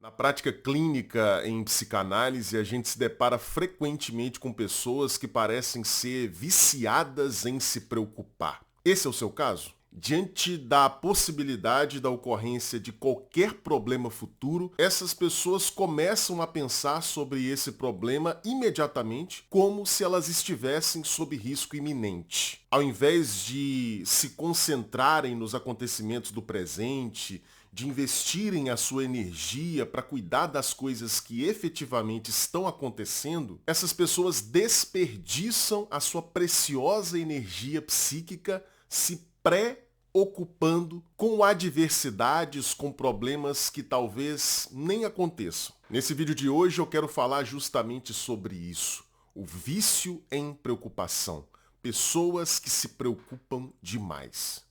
Na prática clínica em psicanálise, a gente se depara frequentemente com pessoas que parecem ser viciadas em se preocupar. Esse é o seu caso? Diante da possibilidade da ocorrência de qualquer problema futuro, essas pessoas começam a pensar sobre esse problema imediatamente, como se elas estivessem sob risco iminente. Ao invés de se concentrarem nos acontecimentos do presente, de investirem a sua energia para cuidar das coisas que efetivamente estão acontecendo, essas pessoas desperdiçam a sua preciosa energia psíquica se preocupando com adversidades, com problemas que talvez nem aconteçam. Nesse vídeo de hoje eu quero falar justamente sobre isso, o vício em preocupação. Pessoas que se preocupam demais.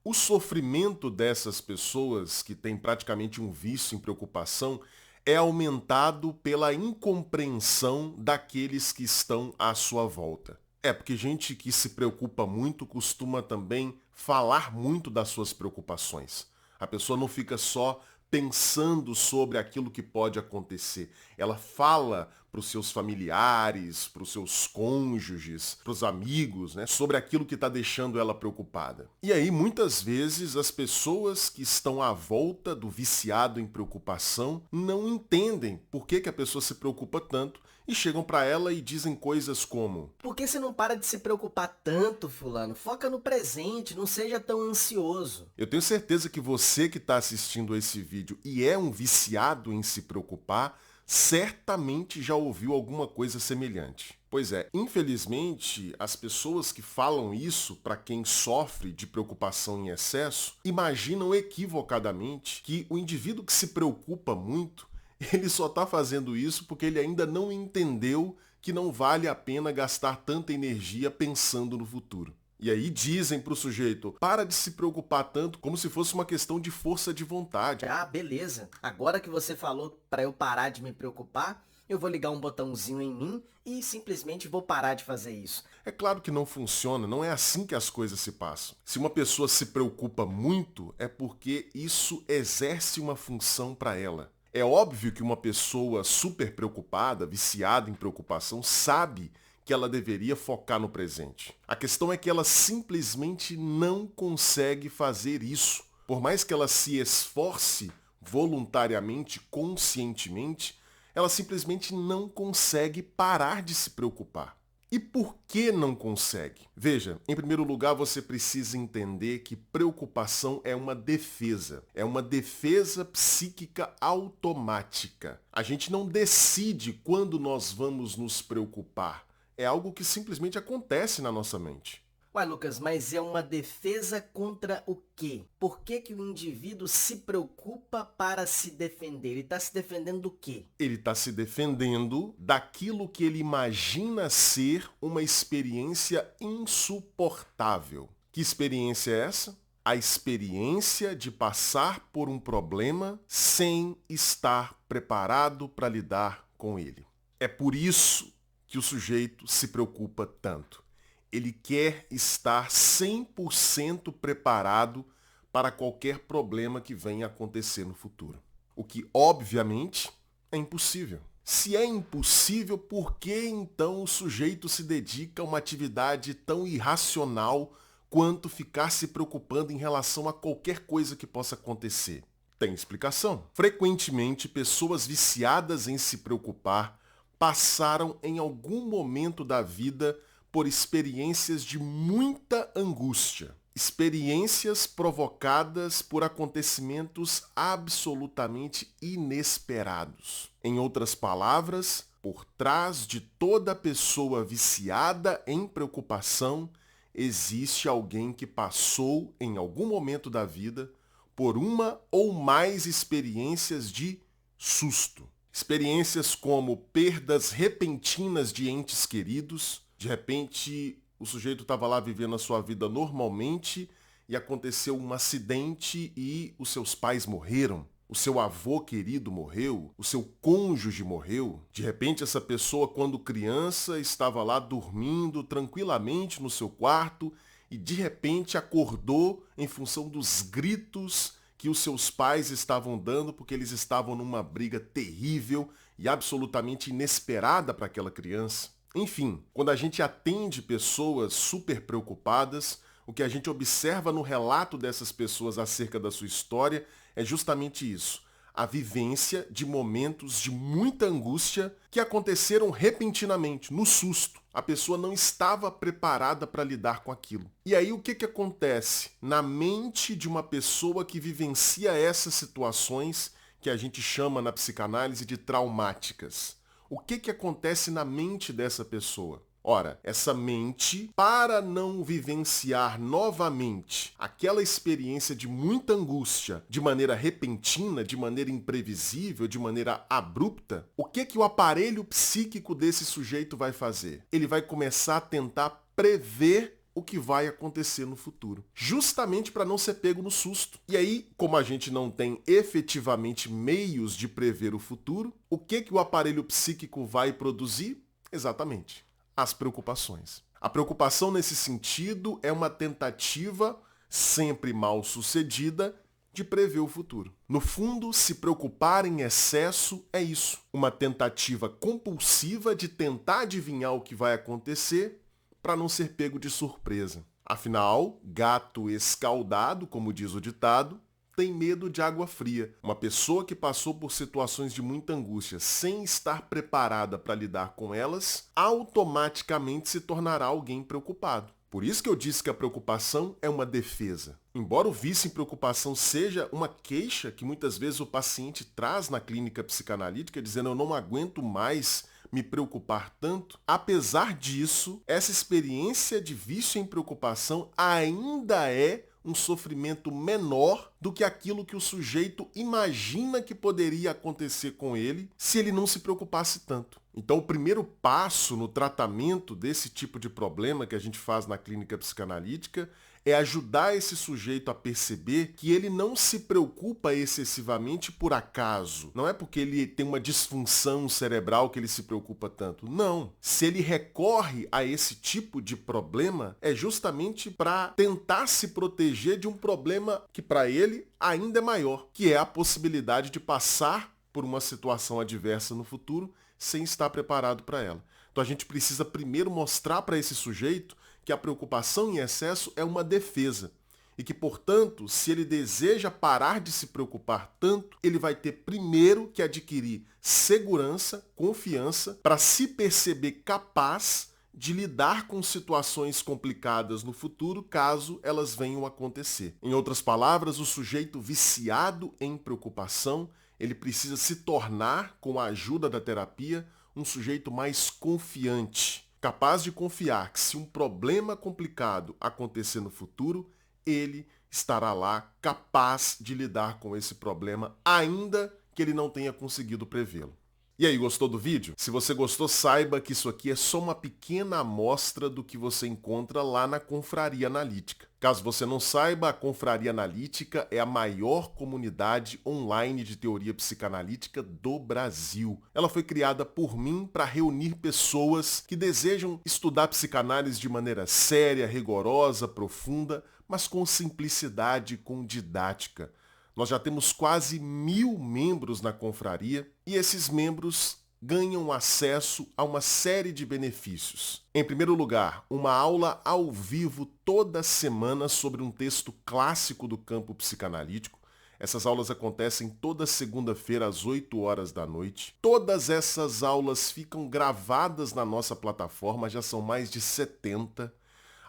O sofrimento dessas pessoas que têm praticamente um vício em preocupação é aumentado pela incompreensão daqueles que estão à sua volta. Porque gente que se preocupa muito costuma também falar muito das suas preocupações. A pessoa não fica só pensando sobre aquilo que pode acontecer. Ela fala para os seus familiares, para os seus cônjuges, para os amigos, né, sobre aquilo que está deixando ela preocupada. E aí, muitas vezes, as pessoas que estão à volta do viciado em preocupação não entendem por que a pessoa se preocupa tanto e chegam para ela e dizem coisas como: Por que você não para de se preocupar tanto, fulano? Foca no presente, não seja tão ansioso. eu tenho certeza que você que está assistindo esse vídeo e é um viciado em se preocupar, certamente já ouviu alguma coisa semelhante. Pois é, infelizmente, as pessoas que falam isso para quem sofre de preocupação em excesso, imaginam equivocadamente que o indivíduo que se preocupa muito, ele só está fazendo isso porque ele ainda não entendeu que não vale a pena gastar tanta energia pensando no futuro. E aí dizem para o sujeito: para de se preocupar tanto, como se fosse uma questão de força de vontade. Ah, beleza. Agora que você falou para eu parar de me preocupar, eu vou ligar um botãozinho em mim e simplesmente vou parar de fazer isso. É claro que não funciona, não é assim que as coisas se passam. Se uma pessoa se preocupa muito, é porque isso exerce uma função para ela. É óbvio que uma pessoa super preocupada, viciada em preocupação, sabe que ela deveria focar no presente. A questão é que ela simplesmente não consegue fazer isso. Por mais que ela se esforce voluntariamente, conscientemente, ela simplesmente não consegue parar de se preocupar. E por que não consegue? Veja, em primeiro lugar, você precisa entender que preocupação é uma defesa. É uma defesa psíquica automática. A gente não decide quando nós vamos nos preocupar. É algo que simplesmente acontece na nossa mente. Ué, Lucas, mas é uma defesa contra o quê? Por que que o indivíduo se preocupa para se defender? Ele está se defendendo do quê? Ele está se defendendo daquilo que ele imagina ser uma experiência insuportável. Que experiência é essa? A experiência de passar por um problema sem estar preparado para lidar com ele. É por isso que o sujeito se preocupa tanto. Ele quer estar 100% preparado para qualquer problema que venha a acontecer no futuro. O que, obviamente, é impossível. Se é impossível, por que então o sujeito se dedica a uma atividade tão irracional quanto ficar se preocupando em relação a qualquer coisa que possa acontecer? Tem explicação. Frequentemente, pessoas viciadas em se preocupar passaram em algum momento da vida por experiências de muita angústia. Experiências provocadas por acontecimentos absolutamente inesperados. Em outras palavras, por trás de toda pessoa viciada em preocupação, existe alguém que passou, em algum momento da vida, por uma ou mais experiências de susto. Experiências como perdas repentinas de entes queridos. De repente, o sujeito estava lá vivendo a sua vida normalmente e aconteceu um acidente e os seus pais morreram. o seu avô querido morreu, o seu cônjuge morreu. De repente, essa pessoa, quando criança, estava lá dormindo tranquilamente no seu quarto e de repente acordou em função dos gritos que os seus pais estavam dando porque eles estavam numa briga terrível e absolutamente inesperada para aquela criança. Enfim, quando a gente atende pessoas super preocupadas, o que a gente observa no relato dessas pessoas acerca da sua história é justamente isso. A vivência de momentos de muita angústia que aconteceram repentinamente, no susto. A pessoa não estava preparada para lidar com aquilo. E aí o que acontece na mente de uma pessoa que vivencia essas situações que a gente chama na psicanálise de traumáticas? O que acontece na mente dessa pessoa? Ora, essa mente, para não vivenciar novamente aquela experiência de muita angústia de maneira repentina, de maneira imprevisível, de maneira abrupta, o que o aparelho psíquico desse sujeito vai fazer? Ele vai começar a tentar prever o que vai acontecer no futuro, justamente para não ser pego no susto. E aí, como a gente não tem efetivamente meios de prever o futuro, o que o aparelho psíquico vai produzir? Exatamente, as preocupações. A preocupação nesse sentido é uma tentativa, sempre mal sucedida, de prever o futuro. No fundo, se preocupar em excesso é isso, uma tentativa compulsiva de tentar adivinhar o que vai acontecer para não ser pego de surpresa. Afinal, gato escaldado, como diz o ditado, tem medo de água fria. Uma pessoa que passou por situações de muita angústia sem estar preparada para lidar com elas, automaticamente se tornará alguém preocupado. Por isso que eu disse que a preocupação é uma defesa. Embora o vício em preocupação seja uma queixa que muitas vezes o paciente traz na clínica psicanalítica, dizendo eu não aguento mais me preocupar tanto, apesar disso, essa experiência de vício em preocupação ainda é um sofrimento menor do que aquilo que o sujeito imagina que poderia acontecer com ele se ele não se preocupasse tanto. Então, o primeiro passo no tratamento desse tipo de problema que a gente faz na clínica psicanalítica é ajudar esse sujeito a perceber que ele não se preocupa excessivamente por acaso. Não é porque ele tem uma disfunção cerebral que ele se preocupa tanto. Não. Se ele recorre a esse tipo de problema, é justamente para tentar se proteger de um problema que para ele ainda é maior, que é a possibilidade de passar por uma situação adversa no futuro sem estar preparado para ela. Então a gente precisa primeiro mostrar para esse sujeito que a preocupação em excesso é uma defesa e que, portanto, se ele deseja parar de se preocupar tanto, ele vai ter primeiro que adquirir segurança, confiança, para se perceber capaz de lidar com situações complicadas no futuro, caso elas venham a acontecer. Em outras palavras, o sujeito viciado em preocupação, ele precisa se tornar, com a ajuda da terapia, um sujeito mais confiante, capaz de confiar que se um problema complicado acontecer no futuro, ele estará lá capaz de lidar com esse problema, ainda que ele não tenha conseguido prevê-lo. E aí, gostou do vídeo? Se você gostou, saiba que isso aqui é só uma pequena amostra do que você encontra lá na Confraria Analítica. Caso você não saiba, a Confraria Analítica é a maior comunidade online de teoria psicanalítica do Brasil. Ela foi criada por mim para reunir pessoas que desejam estudar psicanálise de maneira séria, rigorosa, profunda, mas com simplicidade, com didática. Nós já temos quase 1000 membros na confraria e esses membros ganham acesso a uma série de benefícios. Em primeiro lugar, uma aula ao vivo toda semana sobre um texto clássico do campo psicanalítico. Essas aulas acontecem toda segunda-feira às 8 horas da noite. Todas essas aulas ficam gravadas na nossa plataforma, já são mais de 70.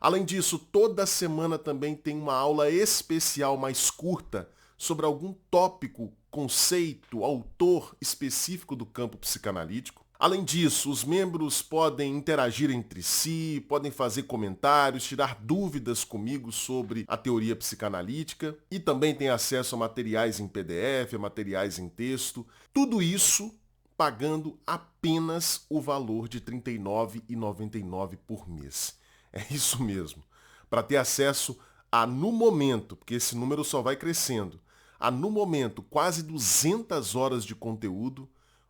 Além disso, toda semana também tem uma aula especial mais curta sobre algum tópico, conceito, autor específico do campo psicanalítico. Além disso, os membros podem interagir entre si, podem fazer comentários, tirar dúvidas comigo sobre a teoria psicanalítica e também tem acesso a materiais em PDF, a materiais em texto. Tudo isso pagando apenas o valor de R$ 39,99 por mês. É isso mesmo. Para ter acesso a, no momento, porque esse número só vai crescendo, há no momento quase 200 horas de conteúdo,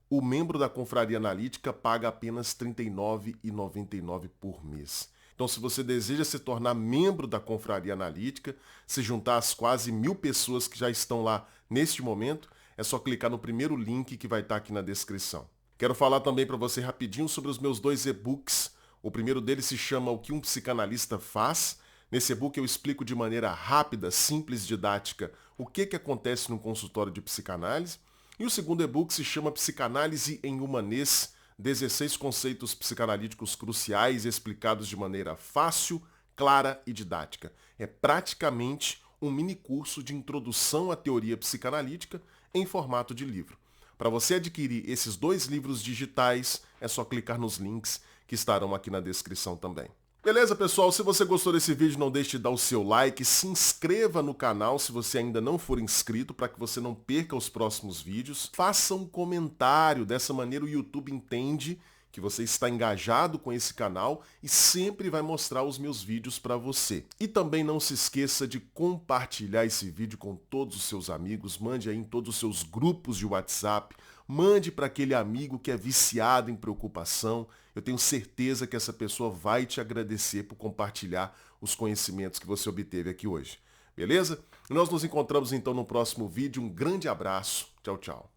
o membro da Confraria Analítica paga apenas R$ 39,99 por mês. Então, se você deseja se tornar membro da Confraria Analítica, se juntar às quase 1.000 pessoas que já estão lá neste momento, é só clicar no primeiro link que vai estar aqui na descrição. Quero falar também para você rapidinho sobre os meus 2 e-books. O primeiro deles se chama O que um psicanalista faz. Nesse e-book eu explico de maneira rápida, simples, didática, o que acontece no consultório de psicanálise. E o segundo e-book se chama Psicanálise em Humanês, 16 conceitos psicanalíticos cruciais explicados de maneira fácil, clara e didática. É praticamente um mini curso de introdução à teoria psicanalítica em formato de livro. Para você adquirir esses 2 livros digitais, é só clicar nos links que estarão aqui na descrição também. Beleza, pessoal? Se você gostou desse vídeo, não deixe de dar o seu like, se inscreva no canal se você ainda não for inscrito, para que você não perca os próximos vídeos. Faça um comentário, dessa maneira o YouTube entende que você está engajado com esse canal e sempre vai mostrar os meus vídeos para você. E também não se esqueça de compartilhar esse vídeo com todos os seus amigos, mande aí em todos os seus grupos de WhatsApp, mande para aquele amigo que é viciado em preocupação. Eu tenho certeza que essa pessoa vai te agradecer por compartilhar os conhecimentos que você obteve aqui hoje. Beleza? E nós nos encontramos então no próximo vídeo. Um grande abraço. Tchau, tchau.